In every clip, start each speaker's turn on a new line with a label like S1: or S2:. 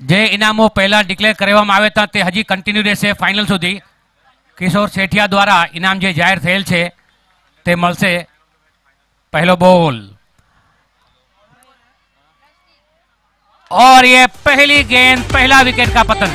S1: જે ઇનામો પહેલા ડિક્લેર કરવામાં આવ્યા હતા તે હજી કન્ટિન્યુ રહેશે ફાઇનલ સુધી. કિશોર સેઠિયા દ્વારા ઇનામ જે જાહેર થયેલ છે તે મળશે. पहलो बॉल और ये पहली गेंद, पहला विकेट का पतन.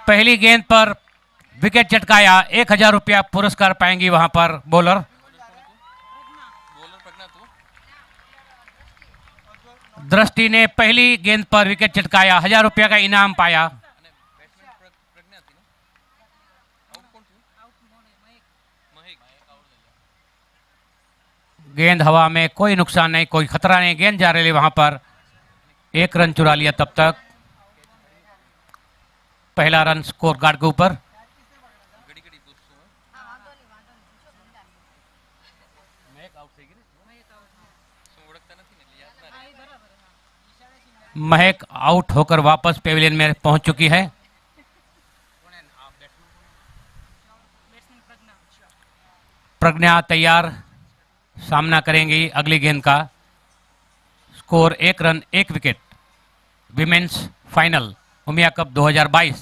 S1: पहली गेंद पर विकेट चटकाया. 1000 रुपया पुरस्कार पाएंगी वहां पर बॉलर. दृष्टि ने पहली गेंद पर विकेट चटकाया, 1000 रुपया का इनाम पाया. गेंद हवा में, कोई नुकसान नहीं, कोई खतरा नहीं. गेंद जा रही वहां पर. 1 रन चुरा लिया तब तक. पहला रन स्कोर कार्ड के ऊपर. महक आउट होकर वापस पेविलियन में पहुंच चुकी है. प्रज्ञा तैयार, सामना करेंगी अगली गेंद का. Score 1 run 1 wicket. Women's final Umiya cup 2022.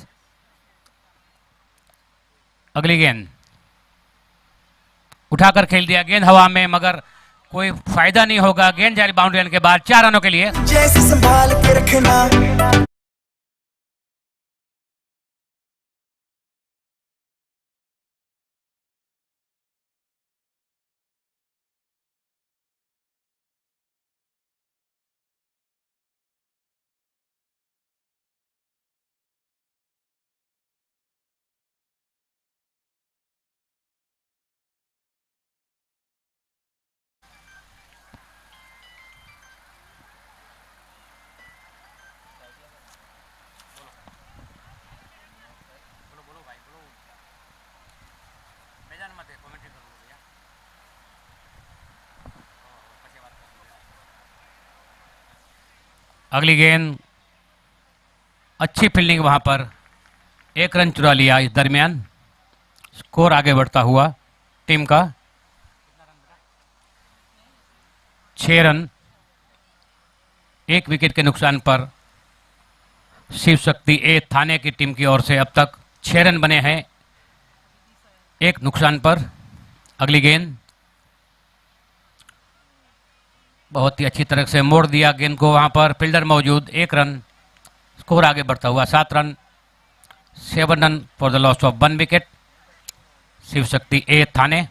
S1: अगली गेंद उठाकर खेल दिया. गेंद हवा में, मगर कोई फायदा नहीं होगा. गेंद जारी बाउंड्री लाइन के बाद 4 रनों के लिए.
S2: जैसे संभाल के रखना.
S1: अगली गेंद, अच्छी फील्डिंग वहां पर. 1 रन चुरा लिया इस दरमियान. स्कोर आगे बढ़ता हुआ टीम का. 6 रन 1 विकेट के नुकसान पर शिव शक्ति ए थाने की टीम की ओर से अब तक 6 रन बने हैं 1 नुकसान पर. अगली गेंद बहुत ही अच्छी तरह से मोड़ दिया गेंद को. वहां पर फील्डर मौजूद. 1 रन. स्कोर आगे बढ़ता हुआ 7 run. 7 run for the loss of 1 wicket. Shiv Shakti A थाने.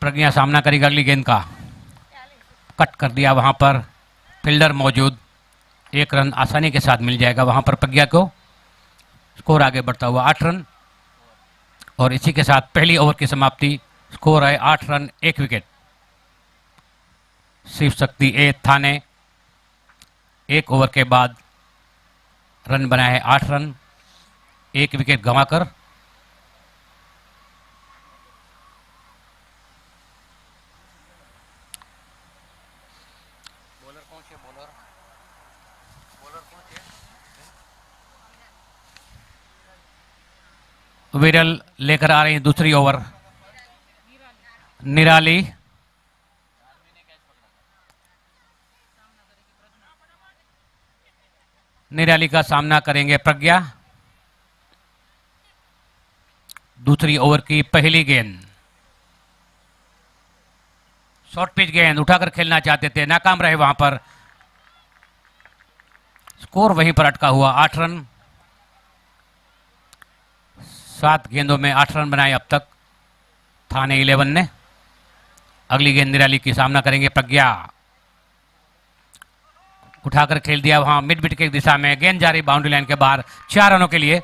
S1: प्रज्ञा सामना करेगी अगली गेंद का. कट कर दिया वहां पर. फील्डर मौजूद. 1 रन आसानी के साथ मिल जाएगा वहां पर प्रज्ञा को. स्कोर आगे बढ़ता हुआ 8 रन. और इसी के साथ पहली ओवर की समाप्ति. स्कोर है 8 run 1 wicket. Shiv Shakti A Thane 1 over के बाद रन बनाए हैं 8 रन 1 विकेट गंवाकर. विरल लेकर आ रही है दूसरी ओवर. निराली निराली का सामना करेंगे प्रज्ञा. दूसरी ओवर की पहली गेंद. शॉर्ट पिच गेंद उठाकर खेलना चाहते थे, नाकाम रहे वहां पर. स्कोर वहीं पर अटका हुआ 8 रन. 7 गेंदों में 8 रन बनाए अब तक थाने 11 ने. अगली गेंद निराली की सामना करेंगे प्रज्ञा. उठाकर खेल दिया वहां मिड विकेट की दिशा में. गेंद जारी बाउंड्री लाइन के बाहर 4 रनों के लिए.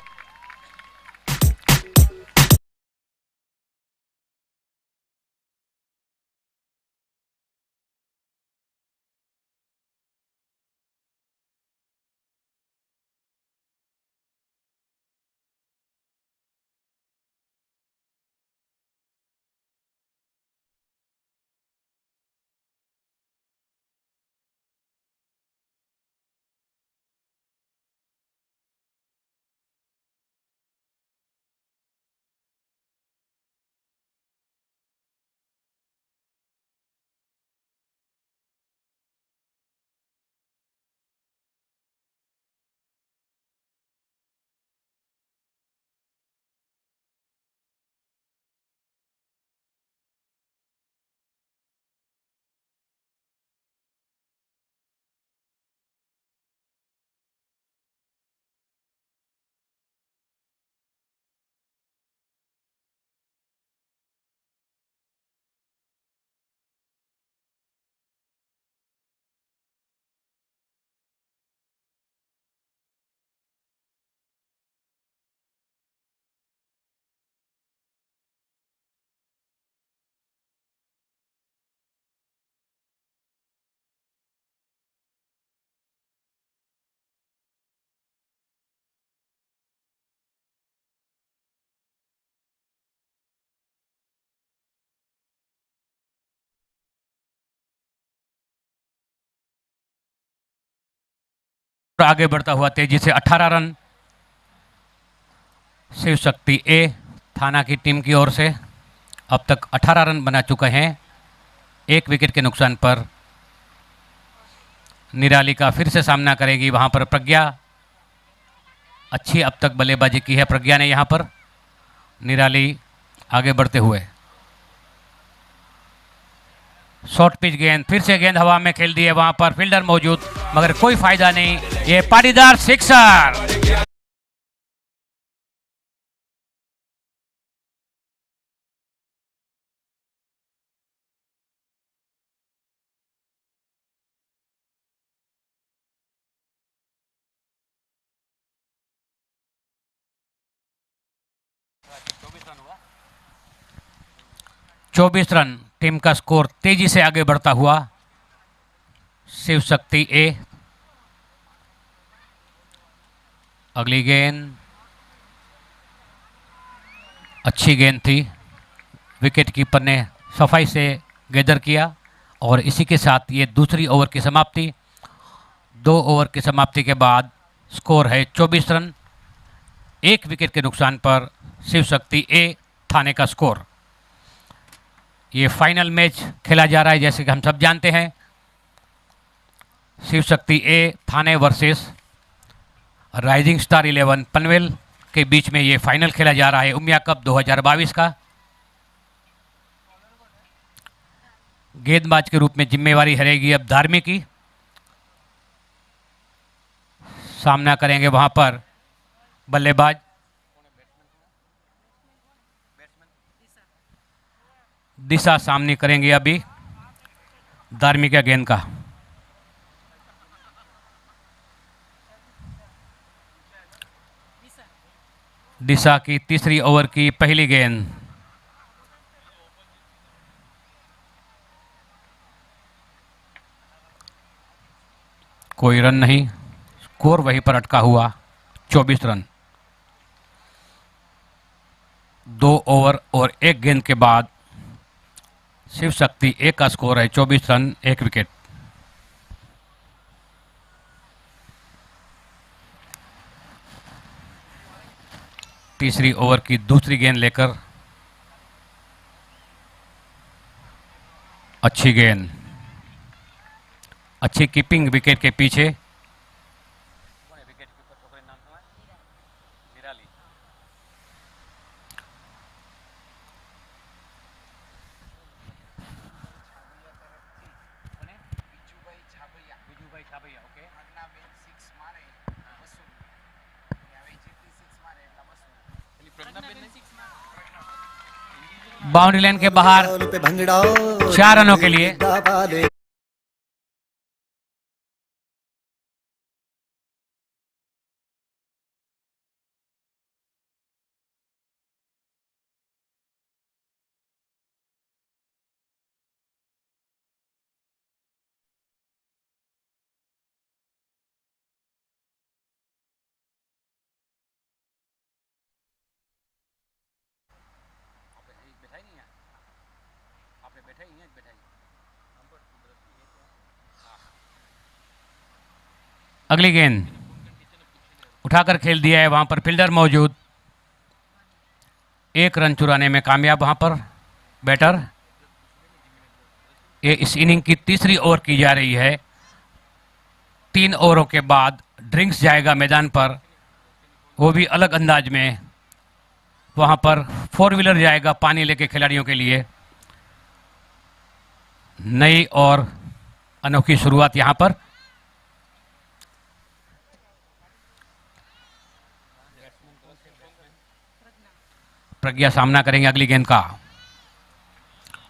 S1: आगे बढ़ता हुआ तेजी से 18 रन शिव शक्ति ए थाना की टीम की ओर से। अब तक 18 रन बना चुके हैं। एक विकेट के नुकसान पर निराली का फिर से सामना करेगी वहां पर प्रज्ञा। अच्छी अब तक बल्लेबाजी की है प्रज्ञा ने यहां पर। निराली आगे बढ़ते हुए शॉर्ट पिच गेंद, फिर से गेंद हवा में खेल दी है, वहां पर फील्डर मौजूद मगर कोई फायदा नहीं। ये पाटीदार सिक्सर। चौबीस रन टीम का स्कोर तेजी से आगे बढ़ता हुआ। शिव शक्ति ए अगली गेंद अच्छी गेंद थी, विकेट कीपर ने सफाई से गैदर किया और इसी के साथ ये दूसरी ओवर की समाप्ति। 2 ओवर की समाप्ति के बाद स्कोर है 24 रन। एक विकेट के नुकसान पर शिव शक्ति ए थाने का स्कोर। ये फाइनल मैच खेला जा रहा है जैसे कि हम सब जानते हैं। Shiv Shakti A Thane versus rising star 11 Panvel के बीच में ये फाइनल खेला जा रहा है उमिया कप 2022 का। गेंदबाज के रूप में जिम्मेवारी रहेगी अब धार्मिक की। सामना करेंगे वहां पर बल्लेबाज दिशा सामने करेंगे अभी धार्मिका गेंद का। दिशा की तीसरी ओवर की पहली गेंद, कोई रन नहीं, स्कोर वहीं पर अटका हुआ 24 रन। 2 ओवर और 1 गेंद के बाद शिव शक्ति ए का स्कोर है 24 रन 1 विकेट। तीसरी ओवर की दूसरी गेंद लेकर अच्छी गेंद, अच्छी कीपिंग विकेट के पीछे। बाउंड्री लाइन के बाहर
S2: पे भंगड़ा
S1: 4 रनों के लिए अगली गेंद उठाकर खेल दिया है, वहां पर फील्डर मौजूद। 1 रन चुराने में कामयाब वहां पर बैटर। ये इस इनिंग की तीसरी ओवर की जा रही है। 3 ओवरों के बाद ड्रिंक्स जाएगा मैदान पर, वो भी अलग अंदाज में। वहां पर 4 व्हीलर जाएगा पानी लेके खिलाड़ियों के लिए। नई और अनोखी शुरुआत यहां पर। प्रज्ञा सामना करेंगे अगली गेंद का।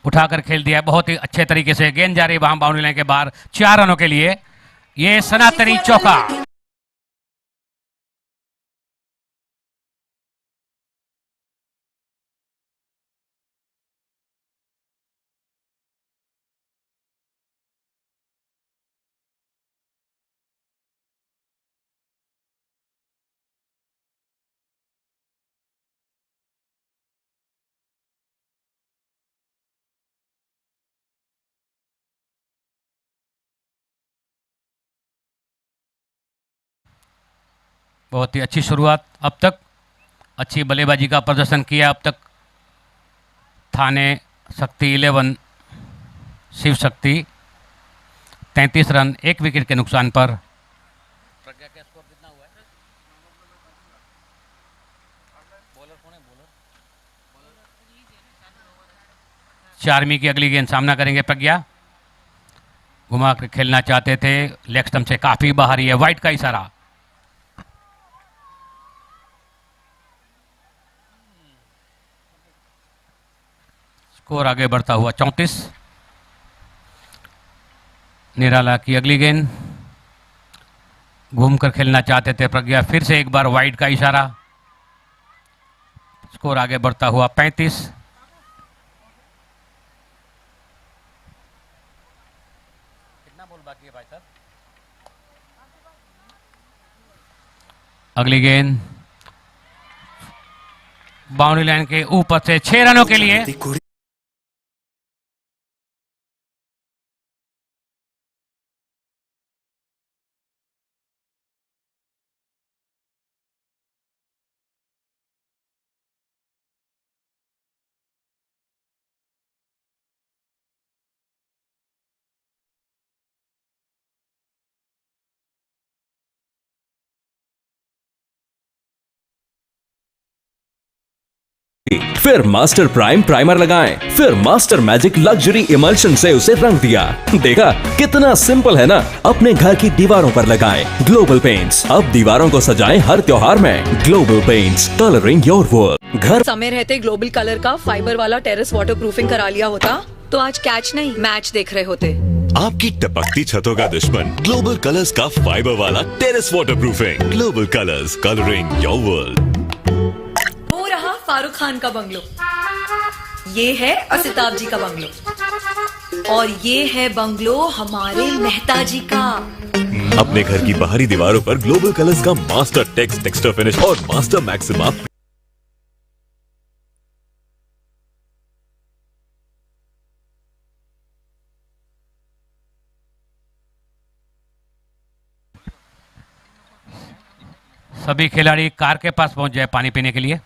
S1: उठाकर खेल दिया बहुत ही अच्छे तरीके से, गेंद जा रही वहां बाउंड्री लाइन के बाहर 4 रनों के लिए। ये सनातनी चौका। बहुत ही अच्छी शुरुआत अब तक, अच्छी बल्लेबाजी का प्रदर्शन किया अब तक थाने शक्ति 11 शिव शक्ति। 33 रन, 1 विकेट के नुकसान पर। प्रज्ञा का स्कोर कितना हुआ है? बॉलर कौन है? बॉलर 4वीं की अगली गेंद सामना करेंगे प्रज्ञा। घुमा कर खेलना चाहते थे, लेग स्टंप से काफी बाहर ही है, वाइड का इशारा। स्कोर आगे बढ़ता हुआ 34। निराला की अगली गेंद, घूमकर खेलना चाहते थे प्रज्ञा, फिर से एक बार वाइड का इशारा। स्कोर आगे बढ़ता हुआ 35। कितना बॉल बाकी है भाई साहब? अगली गेंद बाउंड्री लाइन के ऊपर से 6 रनों के लिए।
S2: दी कुड़ी
S3: फिर मास्टर प्राइम प्राइमर लगाएं, फिर मास्टर मैजिक लग्जरी इमल्शन से उसे रंग दिया। देखा कितना सिंपल है ना। अपने घर की दीवारों पर लगाएं ग्लोबल पेंट्स। अब दीवारों को सजाएं हर त्योहार में। Global paints, colouring your world. घर
S4: समय रहते ग्लोबल कलर का फाइबर वाला टेरेस वाटर प्रूफिंग करा लिया होता तो आज कैच नहीं मैच देख रहे होते।
S5: आपकी टपकती छतों का दुश्मन ग्लोबल कलर्स का फाइबर वाला terrace waterproofing. Global colours, colouring your world.
S4: वो रहा फारूक खान का बंगलो, ये है असिताब जी का बंगलो, और ये है बंगलो हमारे मेहता जी का।
S5: अपने घर की बाहरी दीवारों पर ग्लोबल कलर्स का मास्टर टेक्स्ट टेक्सचर फिनिश और मास्टर मैक्सिमा
S1: सभी खिलाड़ी कार के पास पहुंच जाए पानी पीने के लिए।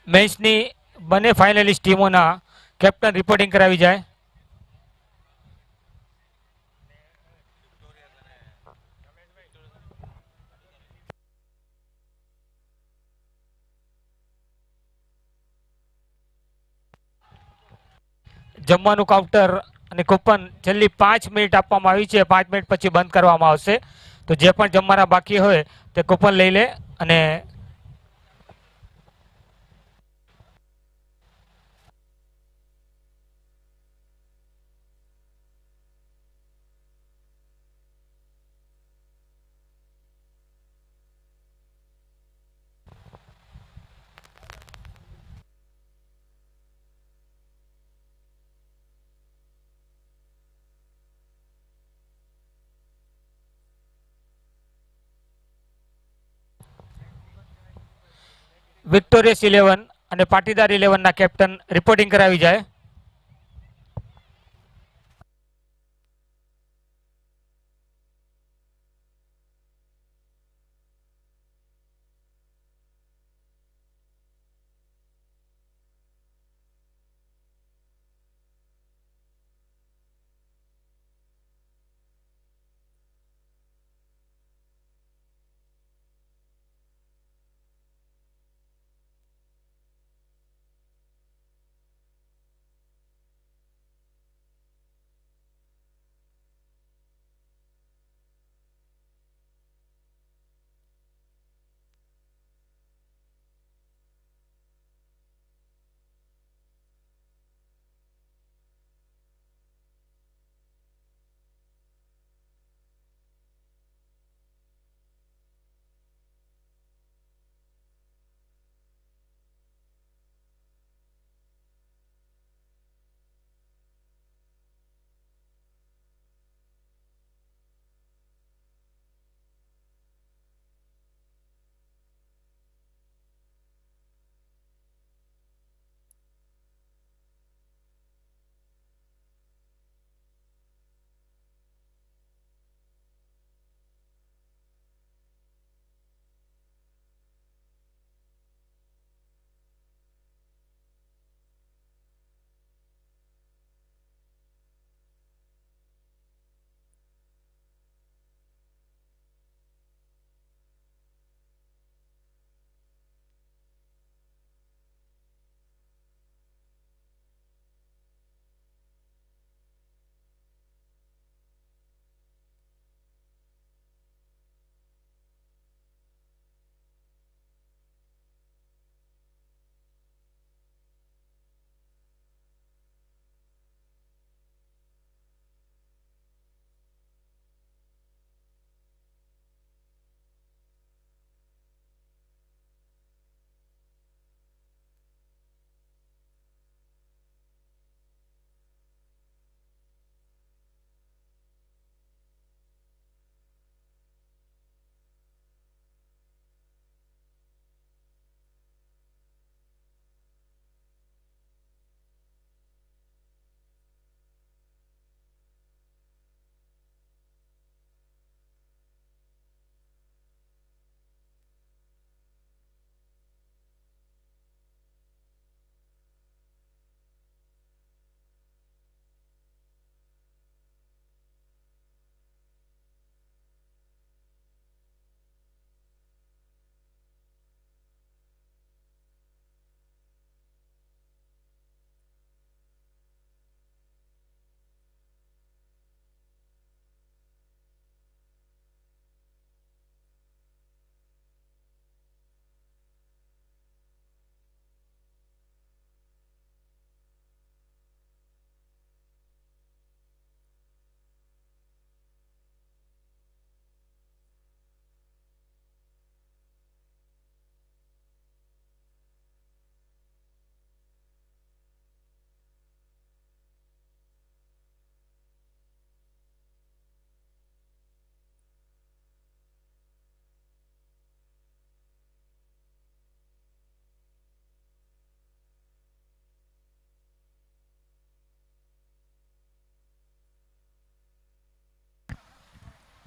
S6: મેચની બંને ફાઇનલિસ્ટ ટીમોના કેપ્ટન રિપોર્ટિંગ કરાવી જાય. જમવાનું કાઉન્ટર અને કૂપન છેલ્લી 5 મિનિટ આપવામાં આવી છે. 5 મિનિટ પછી બંધ કરવામાં આવશે. તો જે પણ જમવાના બાકી હોય તે કૂપન લઈ લે. અને વિક્ટોરિયસ 11 અને પાટીદાર 11 ના કેપ્ટન રિપોર્ટિંગ કરાવી જાય.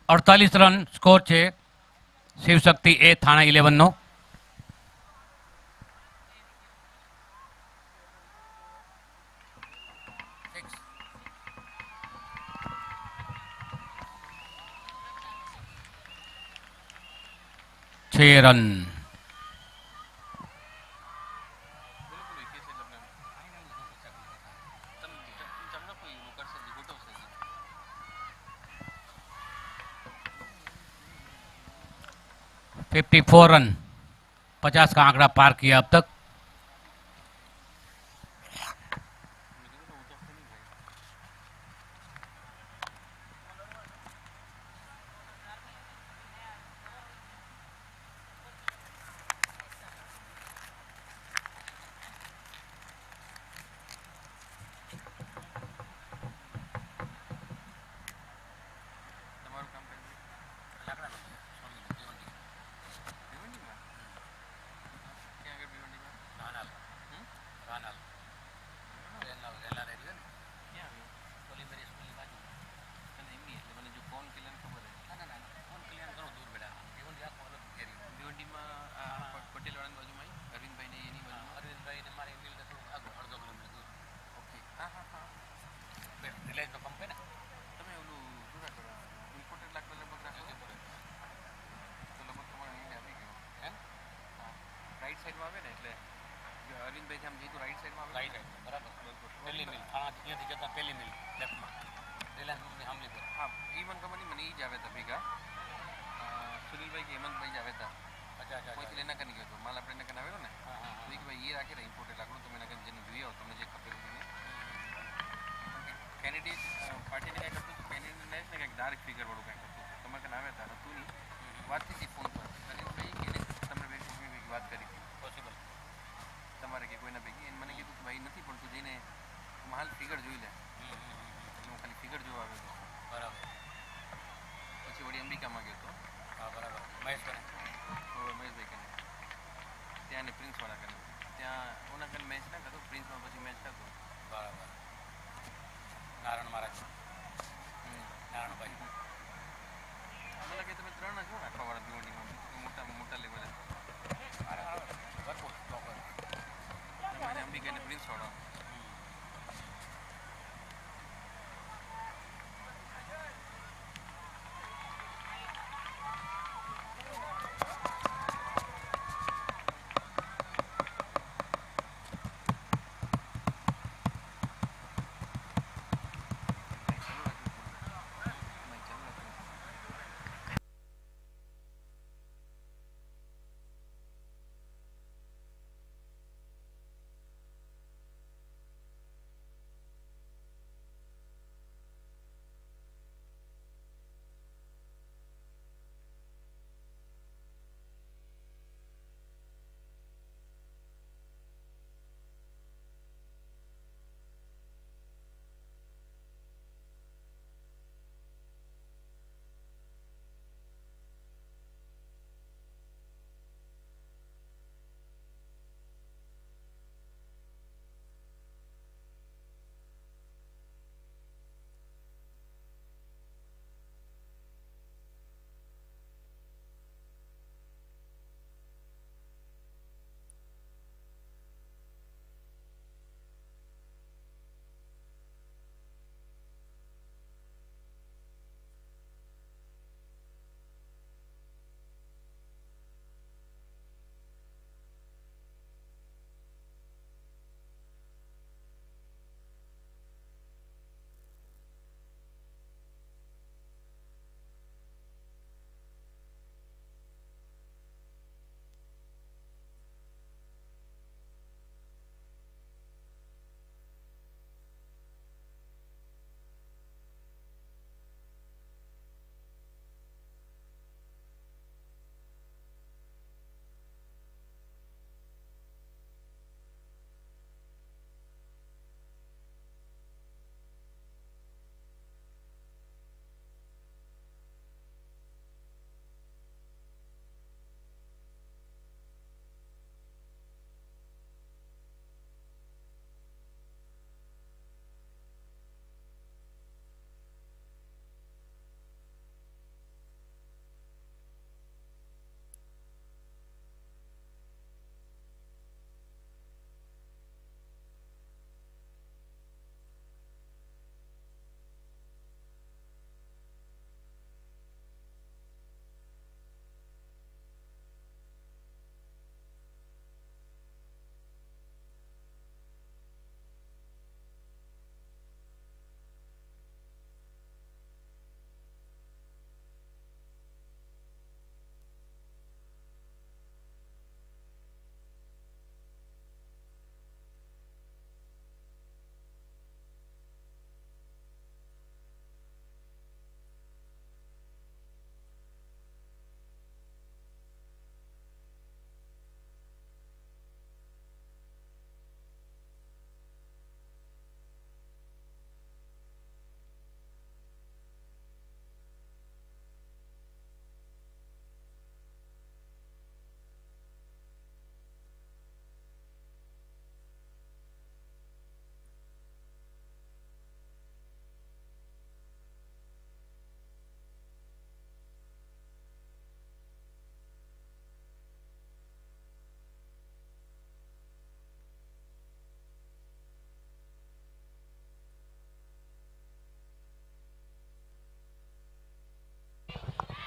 S1: अड़तालीस रन स्कोर है शिवशक्ति ए थाना 11 नो. 6 रन। फिफ्टी 4 रन, 50 का आंकड़ा पार किया अब तक।
S7: રાઈટ સાઈડમાં આવે ને એટલે અરવિંદભાઈથી આમ જઈતું રાઈટ સાઈડમાં આવે રાઈટ બરાબર
S1: પહેલી મિલ અહીંયાથી જતા પહેલી મિલ લેફ્ટમાં રિલાયન્સ કંપની સામે પર.
S7: હા એ મને ખબર નહીં, મને એ જ આવે હતા ભેગા સુનિલભાઈ કે હેમંતભાઈ જ આવે હતા.
S1: અચ્છા અચ્છા
S7: કોઈથી એના કરીને ગયો હતો માલ આપણે એના કરીને આવેલો ને
S1: હા હા
S7: તો એ કે ભાઈ એ રાખે ને ઇમ્પોર્ટેડ લાકડું તમે એના કરીને જેને જોઈ આવો તમને જે ખબર હોય કેનેડી પાર્ટીને કંઈ કરતું હતું કેનેડી ને કંઈક ડાર્ક ફિગર વાળું કંઈક હતું તમારે કરીને આવ્યા હતા હતું નહીં વાત થઈ હતી ફોન પર અરવિંદભાઈ કે તમને ભેગી વાત કરી હતી
S1: પોસિબલ
S7: તમારે કે કોઈના ભેગી એને મને કીધું કે ભાઈ નથી પણ તું જઈને માલ ફિગર જોઈ લે એટલે હું ખાલી ફિગર જોવા આવ્યો હતો
S1: બરાબર.
S7: પછી વળી અંબિકામાં ગયો હતો
S1: હા બરાબર. મહેશ કરે
S7: મહેશભાઈ કરીને ત્યાં ને પ્રિન્સવાળા કરીને ત્યાં ઓના કરીને મેચ ના કરતો પ્રિન્સમાં પછી મેચ કરતો
S1: બરાબર. નારાયણ મહારાજ નારાયણભાઈ
S7: મને લાગે તમે 3 જ છો ને આખા વાળા દિવાળીમાં મોટા મોટા લેવલે
S1: ભરપૂર પ્રોપર
S7: તમે અંબિકા ને પ્રિન્સવાળા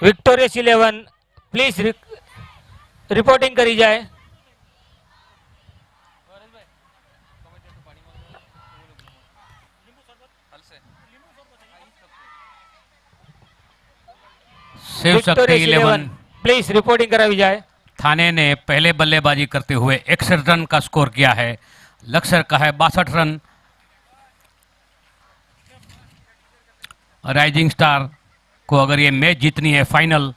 S6: विक्टोरियस 11 प्लीज रिपोर्टिंग करी जाए।
S1: Shiv Shakti
S6: victorious
S1: 11
S6: 11 please reporting कराई जाए।
S1: थाने ने पहले बल्लेबाजी करते हुए 61 रन का स्कोर किया है। लक्ष्य का है 62 रन। राइजिंग स्टार को अगर ये मैच जीतनी है फाइनल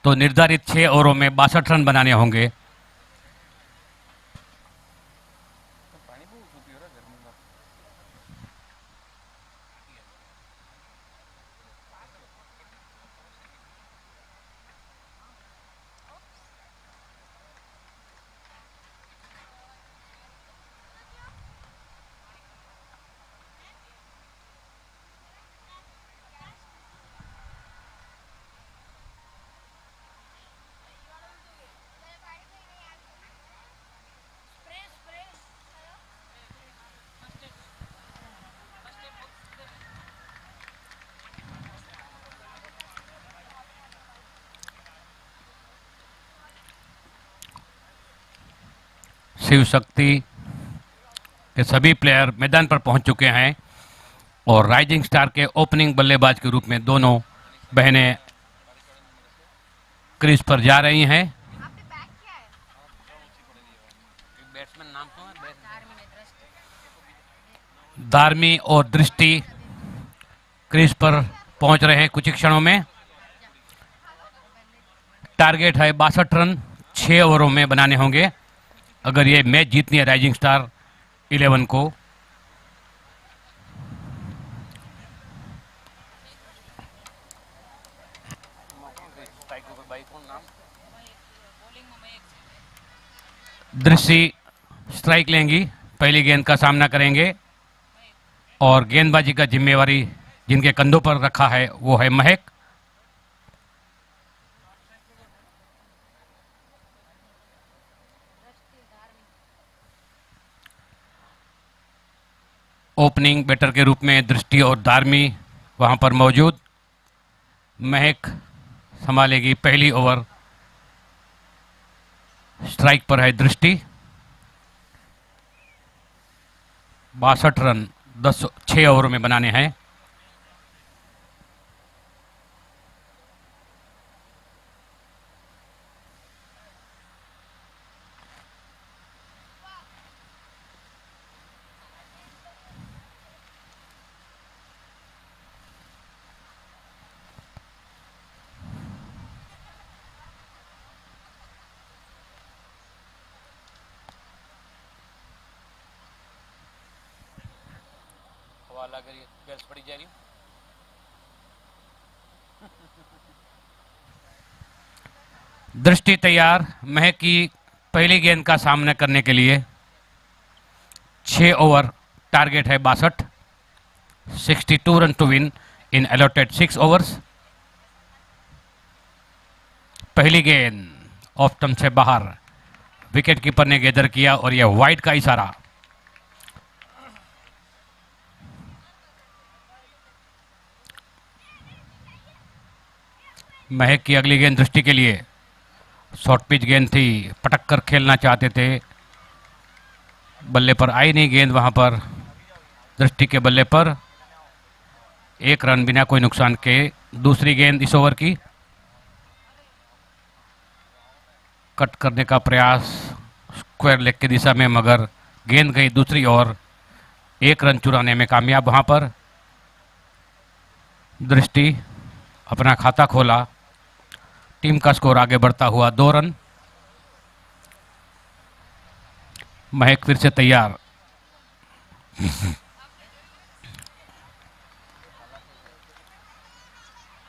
S1: तो निर्धारित 6 ओवरों में 62 रन बनाने होंगे। शिव शक्ति के सभी प्लेयर मैदान पर पहुंच चुके हैं और राइजिंग स्टार के ओपनिंग बल्लेबाज के रूप में दोनों बहनें क्रीज पर जा रही हैं। धार्मी और दृष्टि क्रीज पर पहुंच रहे हैं कुछ ही क्षणों में। टारगेट है 62 रन 6 ओवरों में बनाने होंगे अगर ये मैच जीतनी है राइजिंग स्टार 11 को। दृष्टि स्ट्राइक लेंगी, पहली गेंद का सामना करेंगे और गेंदबाजी का जिम्मेवारी जिनके कंधों पर रखा है वो है महक। ओपनिंग बैटर के रूप में दृष्टि और धार्मी वहां पर मौजूद। महक संभालेगी पहली ओवर। स्ट्राइक पर है दृष्टि। 62 रन 6 ओवरों में बनाने हैं। पड़ी जा रही दृष्टि तैयार महक की पहली गेंद का सामना करने के लिए। 6 ओवर टारगेट है 62। 62 run to win in allotted 6 overs. पहली गेंद ऑफ स्टंप से बाहर, विकेट कीपर ने गैदर किया और यह वाइड का इशारा। महक की अगली गेंद दृष्टि के लिए। शॉर्ट पिच गेंद थी, पटक कर खेलना चाहते थे, बल्ले पर आई नहीं गेंद। वहां पर दृष्टि के बल्ले पर 1 रन बिना कोई नुकसान के। दूसरी गेंद इस ओवर की। कट करने का प्रयास स्क्वायर लेग की दिशा में, मगर गेंद गई दूसरी ओर। 1 रन चुराने में कामयाब वहां पर दृष्टि। अपना खाता खोला। टीम का स्कोर आगे बढ़ता हुआ 2 रन। महक फिर से तैयार।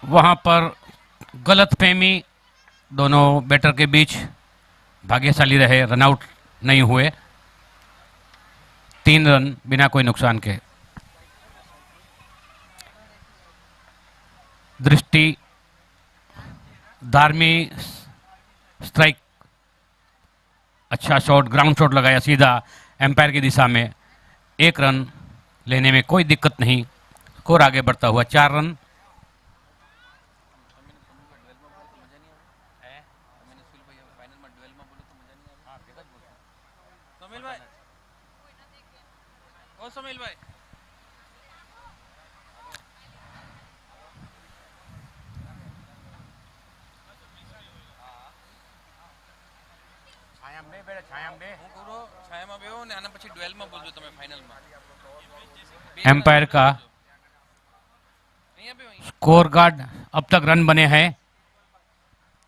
S1: वहां पर गलतफहमी दोनों बैटर के बीच। भाग्यशाली रहे, रनआउट नहीं हुए। 3 रन बिना कोई नुकसान के। दृष्टि धार्मी स्ट्राइक। अच्छा शॉट, ग्राउंड शॉट लगाया सीधा एम्पायर की दिशा में। 1 रन लेने में कोई दिक्कत नहीं। स्कोर आगे बढ़ता हुआ 4 रन।
S7: सुमिल भाई હું પૂરો છાયામાં બેહો ને આના પછી ડ્વેલમાં બોલજો તમે ફાઇનલમાં
S1: एम्पायर का
S7: અહીંયા બેહો
S1: स्कोर गार्ड अब तक रन बने हैं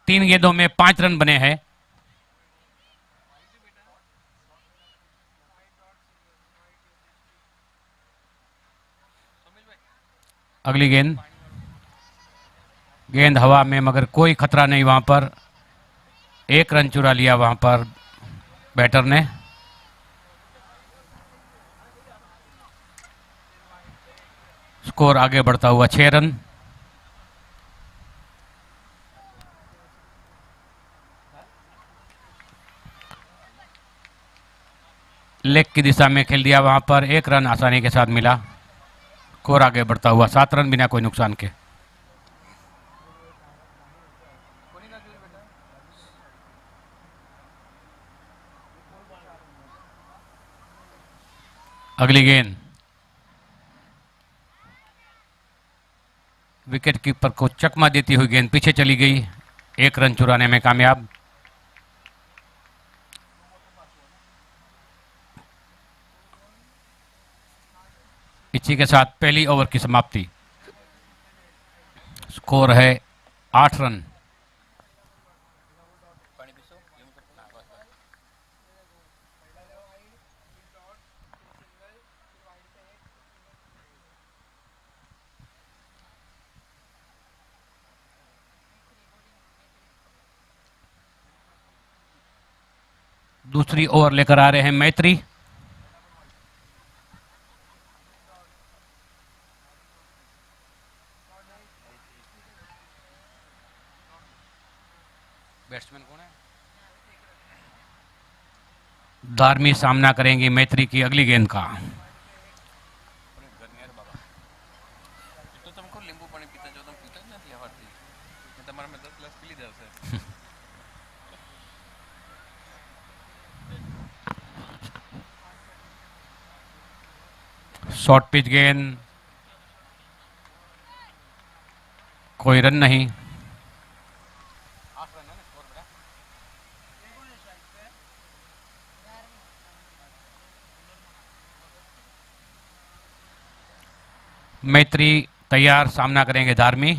S1: 3 गेंदों में 5 रन बने हैं। अगली गेंद, गेंद हवा में मगर कोई खतरा नहीं वहां पर, 1 रन चुरा लिया वहां पर बैटर ने। स्कोर आगे बढ़ता हुआ 6 रन। लेग की दिशा में खेल दिया वहां पर, 1 रन आसानी के साथ मिला। स्कोर आगे बढ़ता हुआ 7 रन बिना कोई नुकसान के। अगली गेंद, विकेट कीपर को चकमा देती हुई गेंद पीछे चली गई, 1 रन चुराने में कामयाब। इसी के साथ पहली ओवर की समाप्ति। स्कोर है 8 रन। दूसरी ओवर लेकर आ रहे हैं मैत्री। बैट्समैन कौन है? धार्मी सामना करेंगी मैत्री की अगली गेंद का।
S7: તો તમે કોઈ લીંબુ પાણી પીતા જો તમે પીતા જ નથી આવડતી તમારા મેં 10 ગ્લાસ પી લીધા હશે
S1: शॉर्ट पिच गेंद, कोई रन नहीं। मैत्री तैयार, सामना करेंगे धार्मी।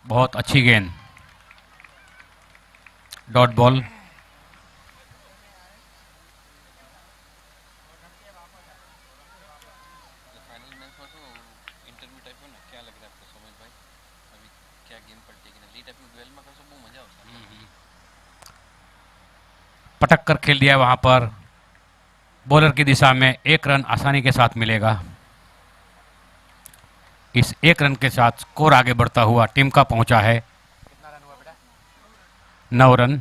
S1: बहुत अच्छी गेंद, डॉट बॉल।
S7: फाइनल मैच में तो इंटरव्यू टाइप में ना क्या लग रहा है आपको सोमेश भाई अभी क्या गेम पलटेगी ना ली टाइप में ड्वेल में करसो बहुत मजा આવશે
S1: पटक कर खेल दिया वहां पर, बॉलर की दिशा में 1 रन आसानी के साथ मिलेगा। इस 1 रन के साथ स्कोर आगे बढ़ता हुआ टीम का पहुंचा है 9 रन।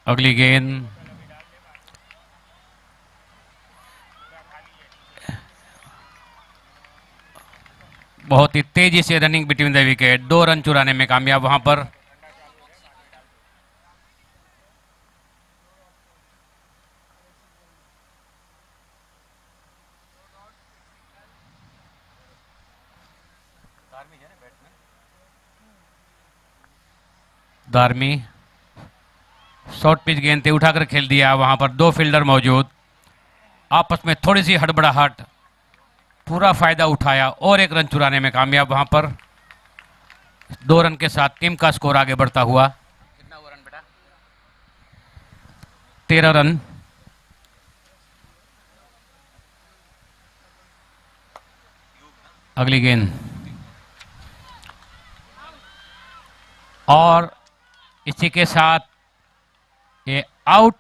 S1: अगली गेंद, बहुत ही तेजी से running between the wicket, 2 run चुराने में कामयाब वहां पर। धार्मी शॉर्ट पिच गेंद थे, उठाकर खेल दिया वहां पर, 2 फील्डर मौजूद, आपस में थोड़ी सी हड़बड़ाहट, पूरा फायदा उठाया और 1 रन चुराने में कामयाब वहां पर। 2 रन के साथ टीम का स्कोर आगे बढ़ता हुआ
S7: कितना हुआ रन बेटा
S1: 13 रन। अगली गेंद और इसी के साथ ये आउट।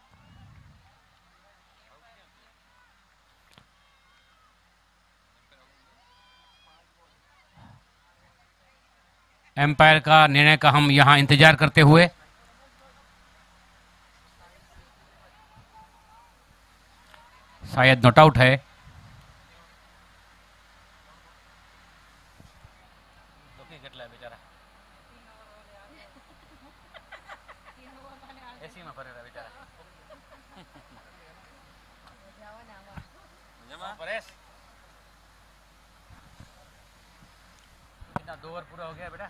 S1: एम्पायर का निर्णय का हम यहां इंतजार करते हुए शायद नॉट आउट है। कितना 2 ओवर पूरा हो गया बेटा?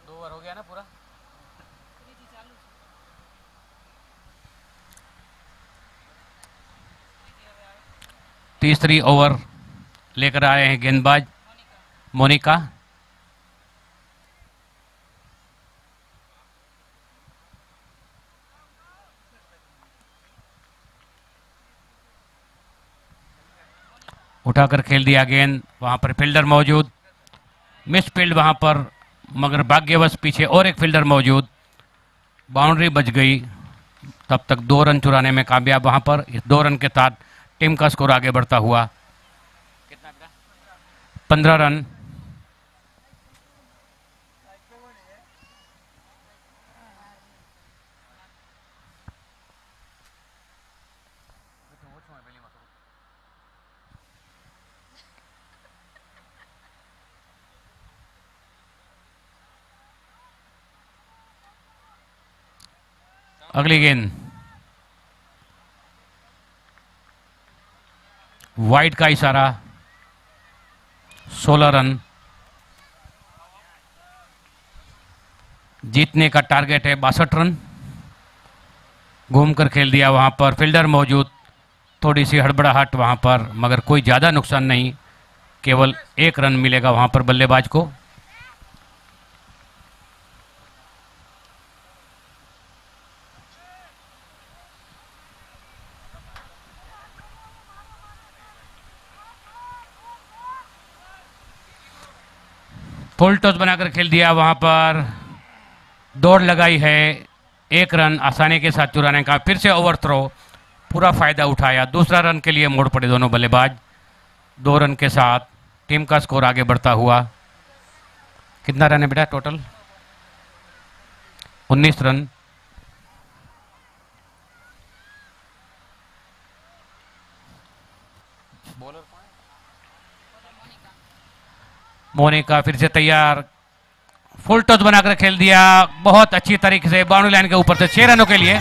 S1: 2 ओवर हो गया ना पूरा? तीसरी ओवर लेकर आए हैं गेंदबाज मोनिका। उठाकर खेल दिया गेंद, वहां पर फील्डर मौजूद, मिस फील्ड वहां पर, मगर भाग्यवश पीछे और एक फील्डर मौजूद, बाउंड्री बच गई। तब तक 2 रन चुराने में कामयाब वहां पर। इस 2 रन के साथ टीम का स्कोर आगे बढ़ता हुआ। कितना बेटा? 15 रन। अगली गेंद वाइड का इशारा, 16 रन। जीतने का टारगेट है 62 रन। घूमकर खेल दिया वहां पर, फील्डर मौजूद, थोड़ी सी हड़बड़ाहट वहां पर, मगर कोई ज़्यादा नुकसान नहीं, केवल 1 रन मिलेगा वहां पर बल्लेबाज को। फुल टॉस बनाकर खेल दिया वहां पर, दौड़ लगाई है, 1 रन आसानी के साथ चुराने का। फिर से ओवर थ्रो, पूरा फायदा उठाया। दूसरा रन के लिए मोड़ पड़े दोनों बल्लेबाज। 2 रन के साथ टीम का स्कोर आगे बढ़ता हुआ। कितना रन है बेटा टोटल? 19 रन। मोनिका फिर से तैयार, फुल टॉस बनाकर खेल दिया बहुत अच्छी तरीके से, बाउंड्री लाइन के ऊपर से 6 रनों के लिए।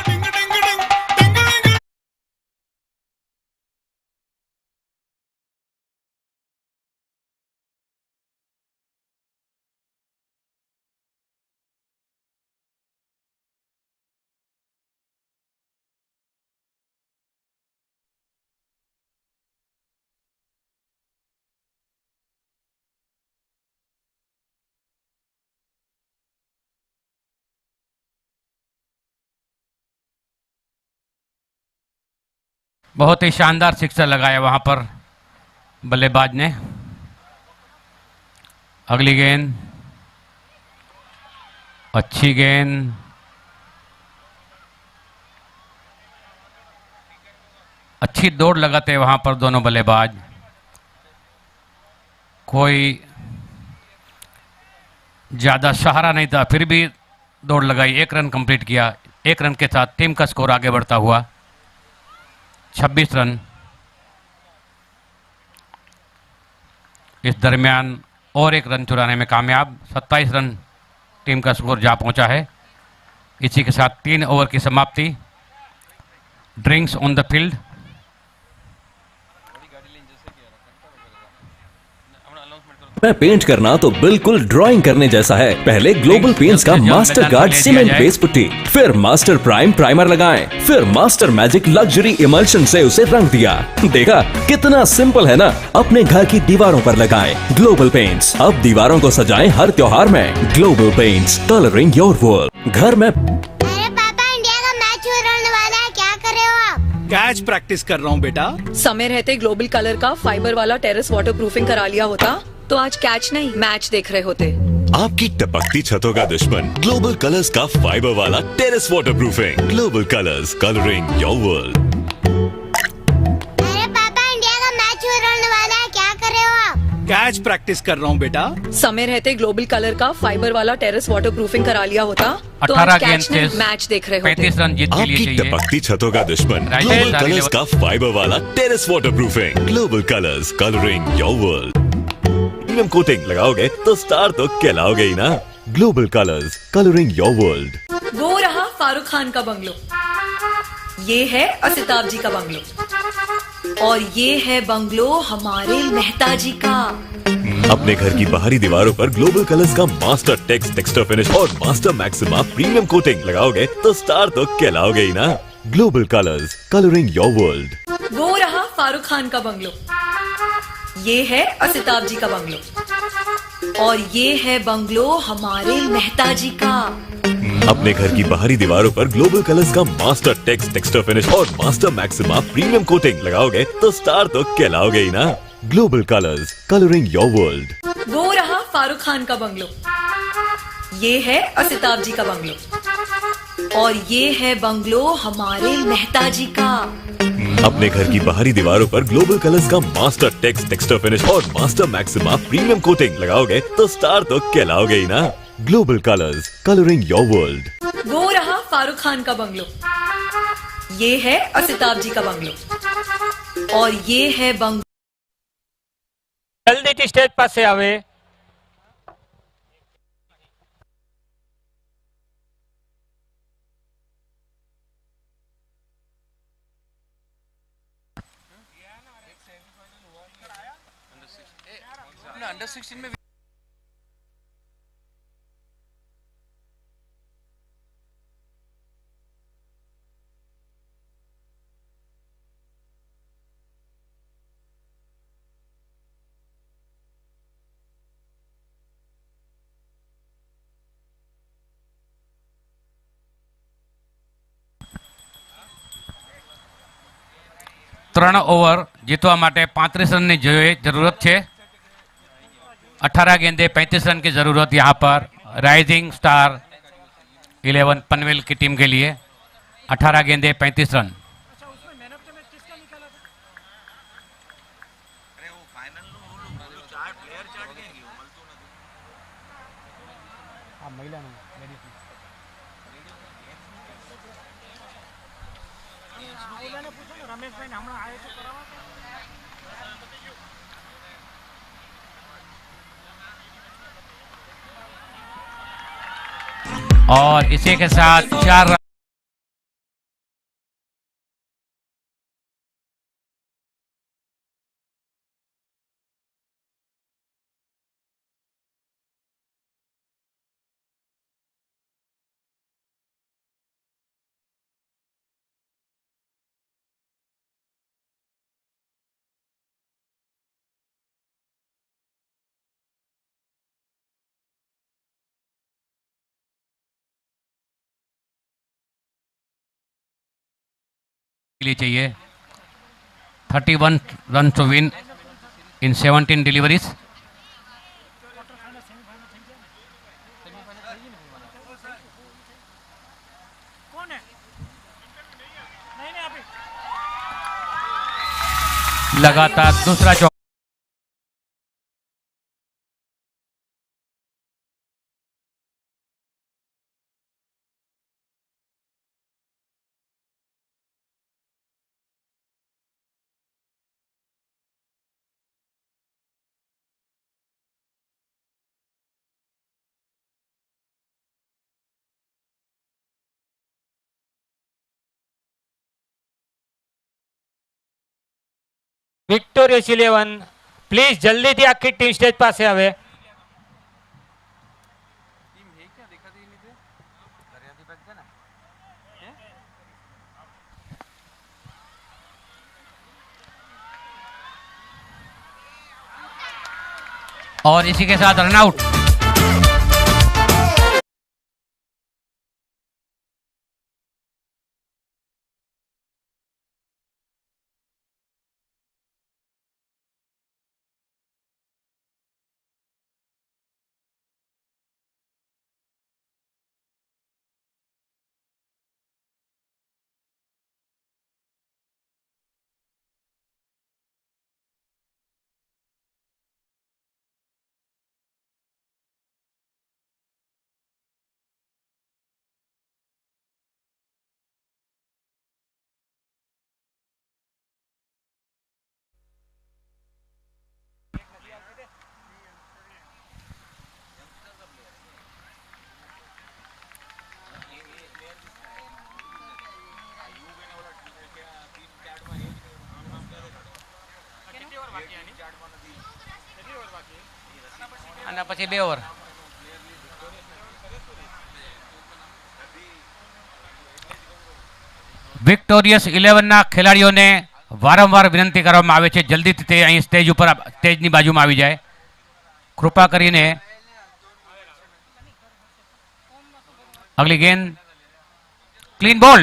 S1: बहुत ही शानदार सिक्सर लगाया वहां पर बल्लेबाज ने। अगली गेंद, अच्छी गेंद, अच्छी दौड़ लगाते वहां पर दोनों बल्लेबाज। कोई ज्यादा सहारा नहीं था, फिर भी दौड़ लगाई, 1 रन कंप्लीट किया। 1 रन के साथ टीम का स्कोर आगे बढ़ता हुआ 26 रन। इस दरमियान और 1 रन चुराने में कामयाब, 27 रन टीम का स्कोर जा पहुंचा है। इसी के साथ 3 ओवर की समाप्ति। Drinks on the field.
S3: मैं पेंट करना तो बिल्कुल ड्राइंग करने जैसा है। पहले ग्लोबल पेंट्स का master guard cement base putty, फिर मास्टर प्राइम प्राइमर लगाएं, फिर मास्टर मैजिक लग्जरी इमल्शन से उसे रंग दिया। देखा कितना सिंपल है ना? अपने घर की दीवारों पर लगाएं ग्लोबल पेंट्स। अब दीवारों को सजाएं हर त्योहार में। Global paints, colouring your world. घर में।
S8: अरे पापा, इंडिया का मैच होने वाला है, क्या कर रहे हो आप?
S2: कैच प्रैक्टिस कर रहा हूँ बेटा।
S4: समय रहते ग्लोबल कलर का फाइबर वाला टेरेस वाटर प्रूफिंग करा लिया होता तो आज कैच नहीं मैच देख रहे होते।
S5: आपकी टपकती छतों का दुश्मन ग्लोबल कलर्स का फाइबर वाला terrace waterproofing. Global colours, colouring your world.
S8: अरे पापा, इंडिया का मैच होने वाला है, क्या कर रहे हो आप?
S2: कैच प्रैक्टिस कर रहा हूँ बेटा।
S4: समय रहते ग्लोबल कलर का फाइबर वाला टेरेस वाटर प्रूफिंग करा लिया होता तो
S1: 18
S4: आज
S1: गेंद
S4: कैच ने
S1: से
S4: मैच देख रहे होते।
S1: 35 रन जीत के लिए
S5: आपकी
S1: चाहिए।
S5: टपकती छतों का दुश्मन
S1: राइट
S5: ग्लोबल
S1: सारी
S5: कलर्स
S1: लेवल-
S5: का फाइबर वाला terrace water proofing. Global colours, colouring your world. Premium coating लगाओगे तो स्टार तो कहलाओगे ही ना। Global colours, colouring your world.
S4: वो रहा फारूक खान का बंगलो, ये है असिताब जी का बंगलो, और ये है बंगलो हमारे मेहता जी का।
S5: अपने घर की बाहरी दीवारों पर ग्लोबल कलर्स का मास्टर टेक्स्ट टेक्सचर फिनिश और मास्टर मैक्सिमा प्रीमियम कोटिंग लगाओगे तो स्टार तो कहलाओगे ही ना। Global colours, colouring your world.
S4: वो रहा फारूक खान का बंगलो, ये है असिताब जी का बंगलो, और ये है बंगलो हमारे मेहता जी का।
S5: अपने घर की बाहरी दीवारों पर ग्लोबल कलर्स का मास्टर टेक्स्ट टेक्सचर फिनिश और मास्टर मैक्सिमा प्रीमियम कोटिंग लगाओगे तो स्टार तो कहलाओगे ही ना। Global colours, colouring your world.
S4: वो रहा फारूक खान का बंगलो, ये है असिताब जी का बंगलो, और ये है बंगलो हमारे मेहता जी का।
S5: अपने घर की बाहरी दीवारों पर ग्लोबल कलर्स का मास्टर टेक्स्ट टेक्सचर फिनिश और मास्टर मैक्सिमा प्रीमियम कोटिंग लगाओगे तो स्टार तो कहलाओगे ही ना। Global colours, colouring your world.
S4: वो रहा फारूक खान का बंगलो, ये है असिताब जी का बंगलो, और ये है बंगलो
S6: જલ્દીથી સ્ટેજ પાસે આવે।
S7: अंडर 16 में
S1: ત્રણ ઓવર જીતવા માટે 35 રનની જરૂરત છે। 18 गेंदे 35 रन की जरूरत यहाँ पर राइजिंग स्टार 11 पनवेल की टीम के लिए। 18 गेंदे 35 रन। और इसी के साथ 4 रन के लिए चाहिए। 31 run to win in 17 deliveries. लगातार दूसरा चौका।
S6: વિક્ટોરિયસ 11 પ્લીઝ જલ્દીથી આખી ટીમ સ્ટેજ પાસે આવે।
S7: टीम है क्या दिखाती ही नहीं थे दरियाती बैठ गया ना
S1: और इसी के साथ रन आउट। આના પછી 2 ઓવર. વિક્ટોરિયસ 11ના ખેલાડીઓને વારંવાર વિનંતી કરવામાં આવે છે જલ્દીથી તે અહીં સ્ટેજ ઉપર સ્ટેજની બાજુમાં આવી જાય. કૃપા કરીને અગલી ગેંદ ક્લીન બોલ.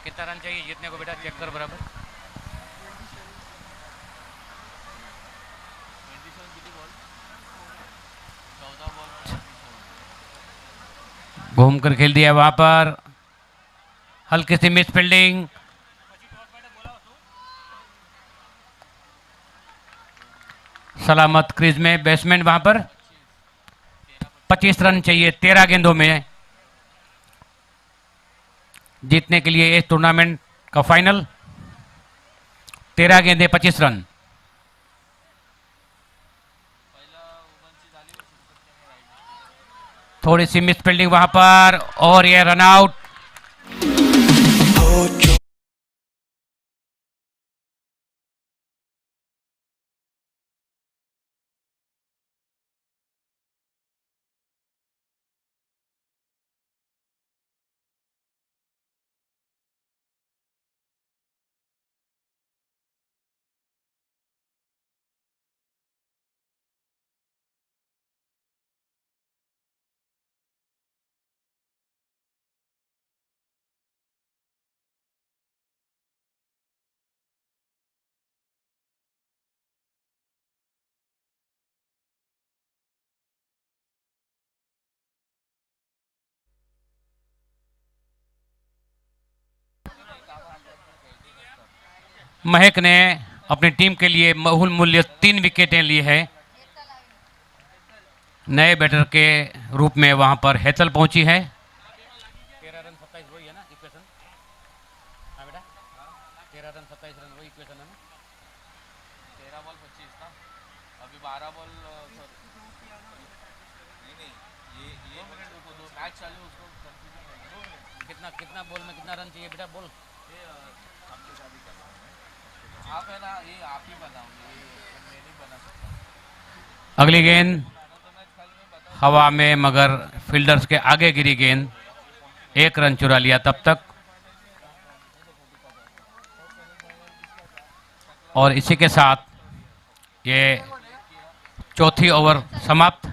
S1: कितना रन चाहिए जीतने को बेटा चेक कर बराबर. घूम कर खेल दिया वहां पर. हल्की सी मिस फील्डिंग. सलामत क्रीज में बैट्समैन वहां पर. 25 रन चाहिए 13 गेंदों में जीतने के लिए इस टूर्नामेंट का फाइनल. 13 गेंदे 25 रन. थोड़ी सी मिस फील्डिंग वहां पर और ये रन आउट. महक ने अपनी टीम के लिए बहुमूल्य 3 विकेटें ली है. नए बैटर के रूप में वहां पर हेतल पहुंची है. 13 रन 27 वही है ना इक्वेशन. हाँ बेटा 13 रन 27 रन वही इक्वेशन है ना.
S7: 13 बॉल 25 था अभी 12 बॉल नहीं ये मैच चालू उसको
S1: कितना कितना बॉल में कितना रन चाहिए बेटा बोल.
S7: आप है ना ये आप ही बनाओगे मैं नहीं बना सकता.
S1: अगली गेंद हवा में मगर फील्डर्स के आगे गिरी गेंद. 1 रन चुरा लिया तब तक. और इसी के साथ ये चौथी ओवर समाप्त.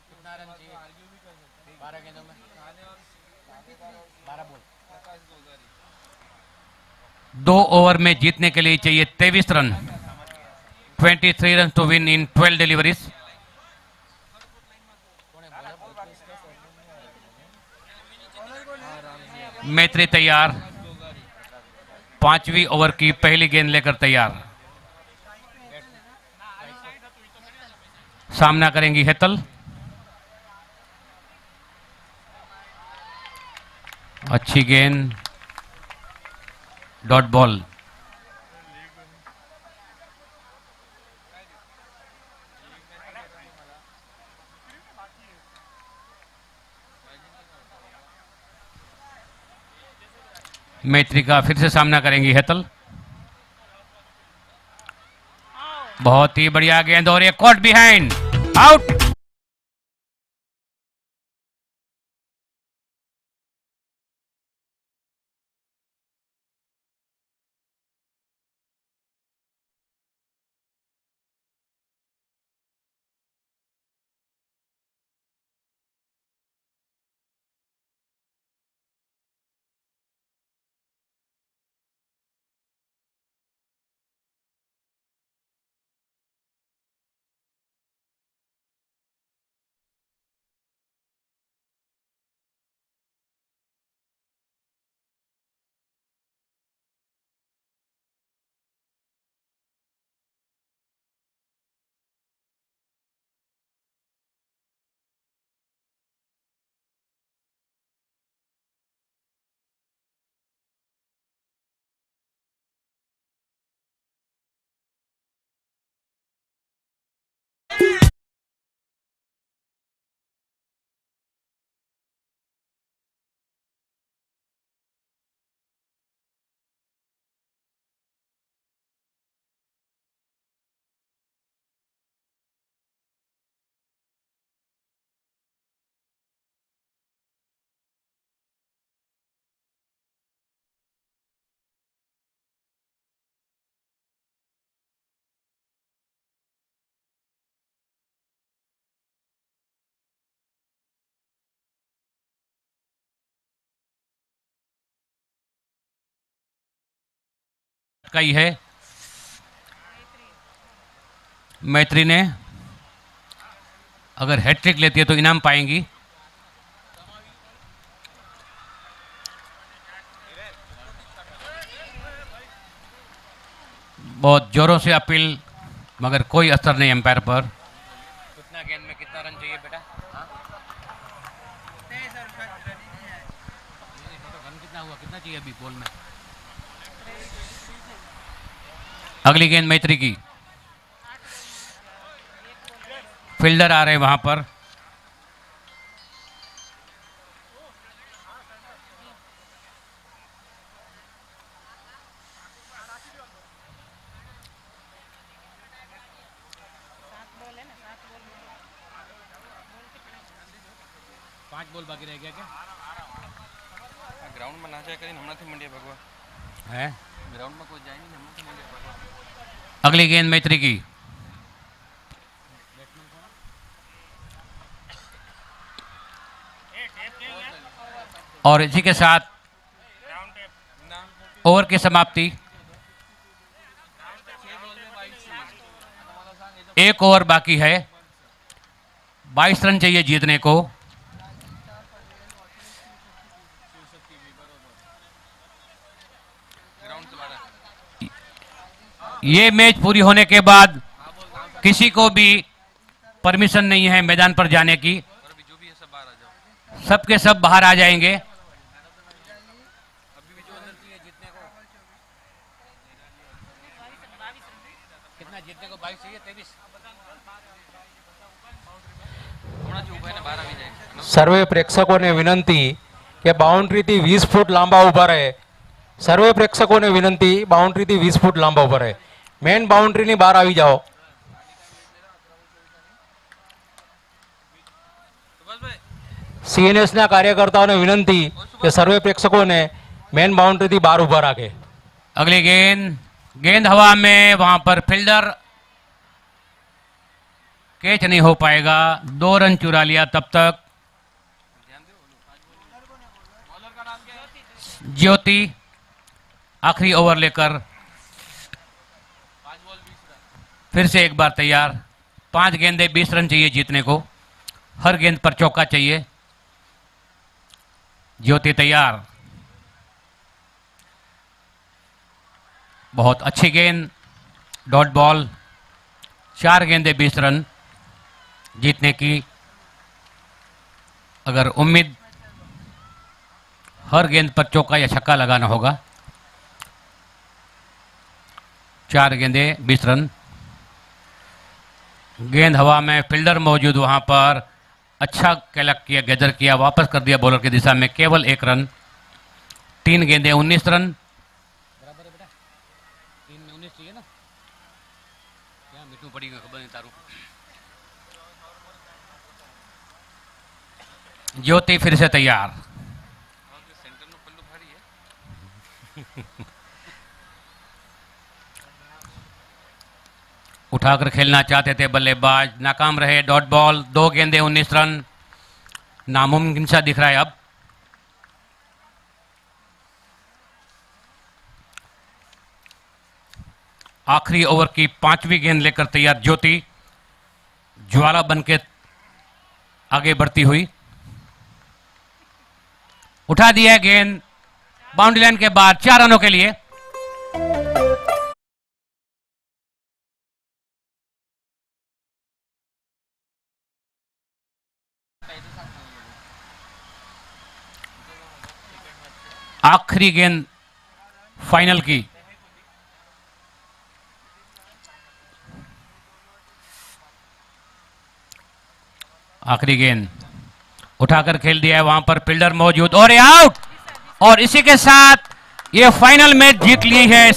S1: कितना रन चाहिए 12 गेंदों में 12 बॉल. 2 ओवर में जीतने के लिए चाहिए 23 run. 23 run to win in 12 deliveries. Maitri तैयार. 5वीं ओवर की पहली गेंद लेकर तैयार. सामना करेंगी हेतल. अच्छी गेंद डॉट बॉल. मैत्री का फिर से सामना करेंगी हेतल. बहुत ही बढ़िया गेंद और ये कॉट बिहाइंड आउट. का ही है। मैत्री ने अगर हैट्रिक लेती है तो इनाम पाएंगी। बहुत जोरों से अपील, मगर कोई असर नहीं एम्पायर पर। कितना गेंद में कितना रन चाहिए बेटा? रन कितना हुआ, कितना चाहिए अभी बॉल में? अगली गेंद मैत्री की। फील्डर आ रहे हैं वहां पर। पांच बॉल बाकी रह गया क्या?
S7: ग्राउंड में ना जाए कहीं हमना थी मंडिया भगवा
S1: है
S7: ग्राउंड में कोई जाए नहीं, हमना थी मंडिया भगवा।
S1: अगली गेंद मैत्री की। और इसी के साथ ओवर की समाप्ति। एक ओवर बाकी है, 22 रन चाहिए जीतने को। ये मैच पूरी होने के बाद किसी को भी परमिशन नहीं है मैदान पर जाने की। सबके सब बाहर आ जाएंगे। कितना जीतने को? 22 चाहिए, 23।
S9: સર્વે પ્રેક્ષકોને વિનંતી કે બાઉન્ડ્રીથી 20 ફૂટ લાંબા ઊભા રહે. સર્વે પ્રેક્ષકોને વિનંતી બાઉન્ડ્રીથી 20 ફૂટ લાંબા ઊભા રહે. મેન બાઉન્ડ્રીની બહાર આવી જાઓ. સીએનએસના કાર્યકર્તાઓને વિનંતી કે સર્વે પ્રેક્ષકોને મેન બાઉન્ડ્રીથી બહાર ઊભા રાખે.
S1: अगली गेंद, गेंद हवा में, वहां पर फील्डर कैच नहीं हो पाएगा। 2 रन चुरा लिया तब तक। ज्योति आखिरी ओवर लेकर फिर से एक बार तैयार। 5 गेंदे 20 रन चाहिए जीतने को। हर गेंद पर चौका चाहिए। ज्योति तैयार। बहुत अच्छी गेंद, डॉट बॉल। 4 गेंदे 20 रन जीतने की अगर उम्मीद, हर गेंद पर चौका या छक्का लगाना होगा। 4 गेंदे 20 रन। गेंद हवा में, फील्डर मौजूद वहां पर। अच्छा कैलक किया, गैदर किया, वापस कर दिया बॉलर की दिशा में। केवल 1 रन। 3 गेंदे 19 रन। बराबर है बेटा, 3 में 19 चाहिए ना। क्या मिटू पड़ी खबर नहीं तारू। ज्योति फिर से तैयार।
S7: सेंटर में पल्लू भारी है।
S1: उठाकर खेलना चाहते थे बल्लेबाज, नाकाम रहे। Dot ball. 2 गेंदे 19 रन। नामुमकिन सा दिख रहा है अब। आखिरी ओवर की 5वीं गेंद लेकर तैयार ज्योति, ज्वाला बनके आगे बढ़ती हुई। उठा दिया गेंद बाउंड्री लाइन के बाद 4 रनों के लिए। आखिरी गेंद फाइनल की। आखिरी गेंद उठाकर खेल दिया है, वहां पर फील्डर मौजूद और आउट। और इसी के साथ ये फाइनल मैच जीत ली है।